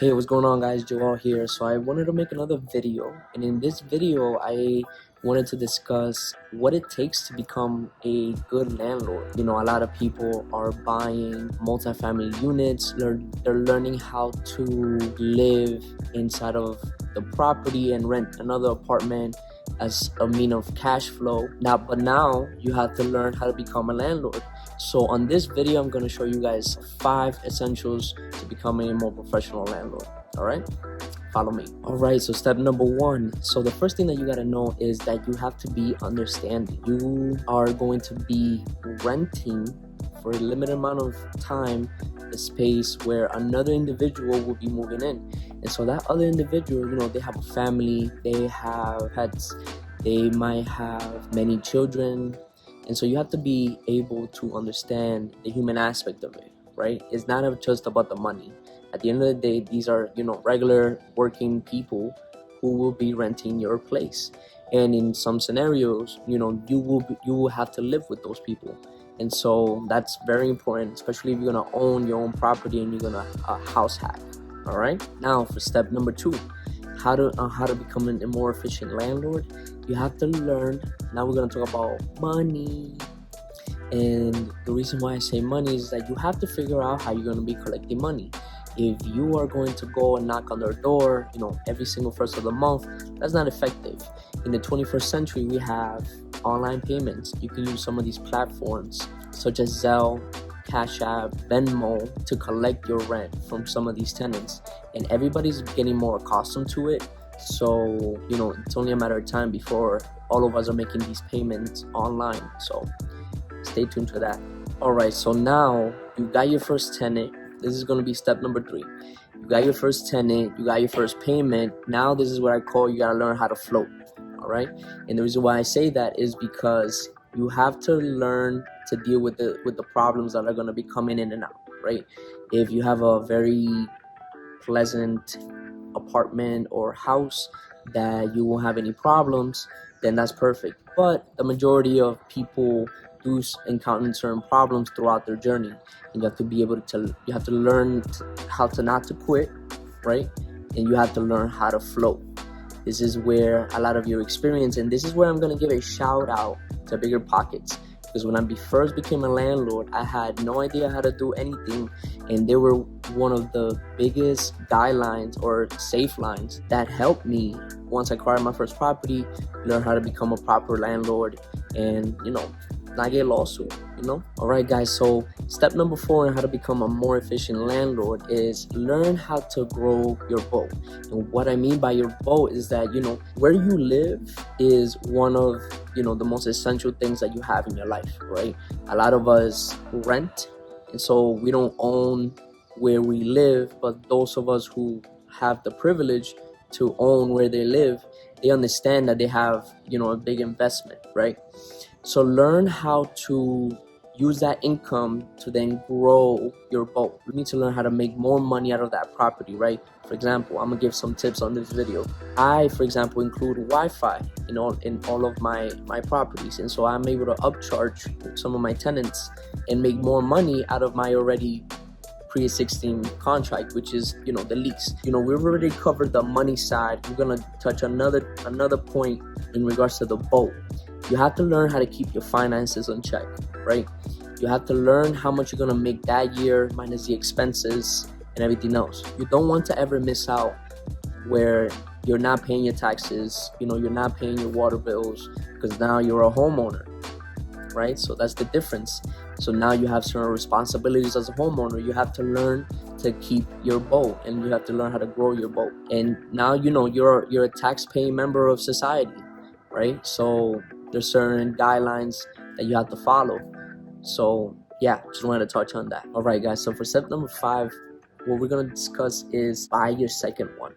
Hey, what's going on, guys? Joel here. So I wanted to make another video, and in this video I wanted to discuss what it takes to become a good landlord. A lot of people are buying multifamily units. They're learning how to live inside of the property and rent another apartment as a mean of cash flow. Now you have to learn how to become a landlord. So on this video, I'm going to show you guys 5 essentials to becoming a more professional landlord. All right, follow me. All right, so step number 1. So the first thing that you got to know is that you have to be understanding. You are going to be renting for a limited amount of time a space where another individual will be moving in. And so that other individual, they have a family, they have pets, they might have many children. And so you have to be able to understand the human aspect of it, right? It's not just about the money. At the end of the day, these are, regular working people who will be renting your place. And in some scenarios, you will have to live with those people. And so that's very important, especially if you're gonna own your own property and you're gonna house hack. All right. Now for step number 2, how to become a more efficient landlord. You have to learn. Now we're gonna talk about money. And the reason why I say money is that you have to figure out how you're gonna be collecting money. If you are going to go and knock on their door, every single first of the month, that's not effective. In the 21st century, we have online payments. You can use some of these platforms such as Zelle, Cash App, Venmo to collect your rent from some of these tenants. And everybody's getting more accustomed to it. So, it's only a matter of time before all of us are making these payments online. So stay tuned to that. All right, so now you got your first tenant. This is going to be step number 3. You got your first tenant, you got your first payment. Now this is what I call you got to learn how to float. All right. And the reason why I say that is because you have to learn to deal with the problems that are going to be coming in and out, right? If you have a very pleasant apartment or house that you won't have any problems, then that's perfect. But the majority of people do encounter certain problems throughout their journey, and you have to be able to learn how to not to quit, right? And you have to learn how to float. This is where a lot of your experience, and this is where I'm going to give a shout out to Bigger Pockets, because when I first became a landlord, I had no idea how to do anything, and they were one of the biggest guidelines or safe lines that helped me once I acquired my first property, learn how to become a proper landlord and not get lawsuit. All right, guys, so step number 4 in how to become a more efficient landlord is learn how to grow your boat. And what I mean by your boat is that where you live is one of the most essential things that you have in your life, right? A lot of us rent, and so we don't own where we live. But those of us who have the privilege to own where they live, they understand that they have a big investment, right? So learn how to use that income to then grow your boat. You need to learn how to make more money out of that property, right? For example, I'm gonna give some tips on this video. I, for example, include Wi-Fi in all of my properties, and so I'm able to upcharge some of my tenants and make more money out of my already pre-existing contract, which is the lease. We've already covered the money side. We're gonna touch another point in regards to the boat. You have to learn how to keep your finances on check, right? You have to learn how much you're gonna make that year minus the expenses and everything else. You don't want to ever miss out where you're not paying your taxes, you're not paying your water bills, because now you're a homeowner, right? So that's the difference. So now you have certain responsibilities as a homeowner. You have to learn to keep your boat, and you have to learn how to grow your boat. And now you're a tax-paying member of society, right? So there's certain guidelines that you have to follow. So yeah, just wanted to touch on that. All right, guys, so for step number 5, what we're going to discuss is buy your second one.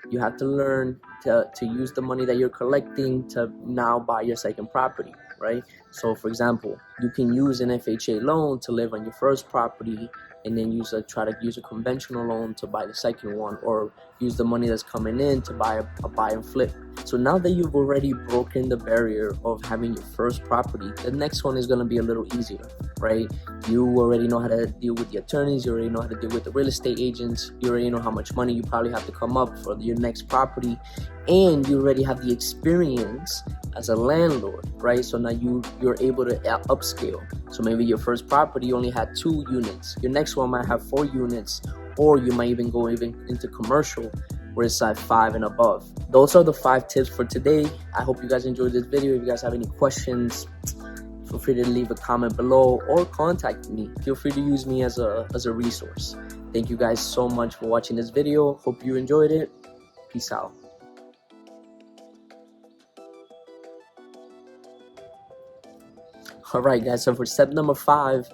You have to learn to use the money that you're collecting to now buy your second property, right? So for example, you can use an FHA loan to live on your first property, and then try to use a conventional loan to buy the second one, or use the money that's coming in to buy a buy and flip. So now that you've already broken the barrier of having your first property, the next one is going to be a little easier, right? You already know how to deal with the attorneys, you already know how to deal with the real estate agents, you already know how much money you probably have to come up for your next property, and you already have the experience as a landlord, right? So now you're able to upscale. So maybe your first property only had 2 units, your next one might have 4 units, or you might even go into commercial where it's at 5 and above. Those are the 5 tips for today. I hope you guys enjoyed this video. If you guys have any questions, feel free to leave a comment below or contact me. Feel free to use me as a resource. Thank you guys so much for watching this video. Hope you enjoyed it. Peace out. All right, guys, so for step number 5,